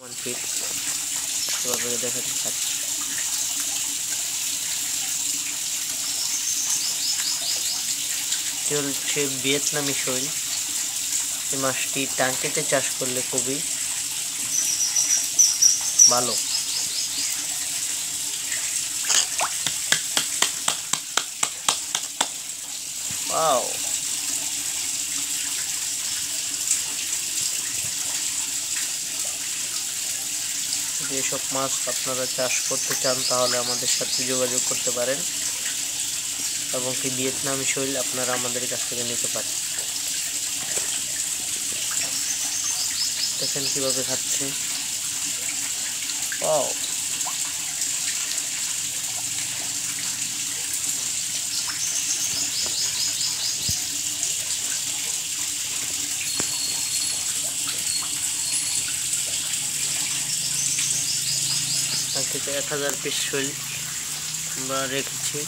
1 fit এভাবে দেখাতে চাচ্ছি। চলছে ভিয়েতনামি শৈল। এই মাছটি ট্যাঙ্কিতে চাষ করলে খুবই ভালো। ওয়াও, যেসব মাছ আপনারা চাষ করতে চান তাহলে আমাদের সাথে যোগাযোগ করতে পারেন এবং কি ভিয়েতনামি শৈল আপনারা আমাদের কাছ থেকে নিতে পারেন। দেখেন কিভাবে খাচ্ছে। ওয়াও, ট্যাঙ্কিতে 1000 পিস শৈল আমরা রেখেছি।